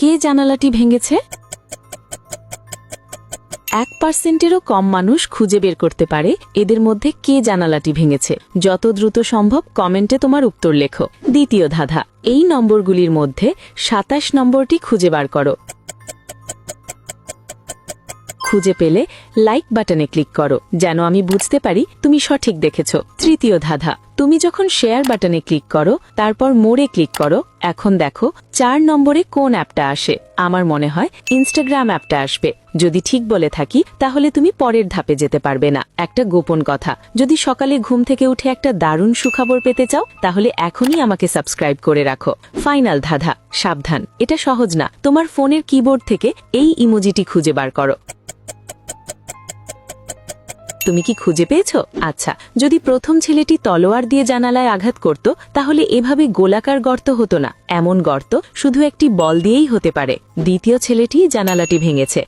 কে জানালাটি ভেঙেছে? 1%-এরও কম মানুষ খুঁজে বের করতে পারে এদের মধ্যে কে জানালাটি ভেঙেছে। যত দ্রুত সম্ভব কমেন্টে তোমার উত্তর লেখো। দ্বিতীয় ধাঁধা, এই নম্বরগুলির মধ্যে 27 নম্বরটি খুঁজে বার করো। খুঁজে পেলে লাইক বাটনে ক্লিক করো, যেন আমি বুঝতে পারি তুমি সঠিক দেখেছ। তৃতীয় ধাঁধা, তুমি যখন শেয়ার বাটনে ক্লিক করো তারপর মোড়ে ক্লিক করো, এখন দেখো 4 নম্বরে কোন অ্যাপটা আসে। আমার মনে হয় ইনস্টাগ্রাম অ্যাপটা আসবে। যদি ঠিক বলে থাকি তাহলে তুমি পরের ধাপে যেতে পারবে না। একটা গোপন কথা, যদি সকালে ঘুম থেকে উঠে একটা দারুণ সুখবর পেতে চাও তাহলে এখনই আমাকে সাবস্ক্রাইব করে রাখো। ফাইনাল ধাঁধা, সাবধান, এটা সহজ না। তোমার ফোনের কিবোর্ড থেকে এই ইমোজিটি খুঁজে বার করো। তুমি কি খুঁজে পেয়েছ? আচ্ছা, যদি প্রথম ছেলেটি তলোয়ার দিয়ে জানালায় আঘাত করত তাহলে এভাবে গোলাকার গর্ত হতো না। এমন গর্ত শুধু একটি বল দিয়েই হতে পারে। দ্বিতীয় ছেলেটি জানালাটি ভেঙেছে।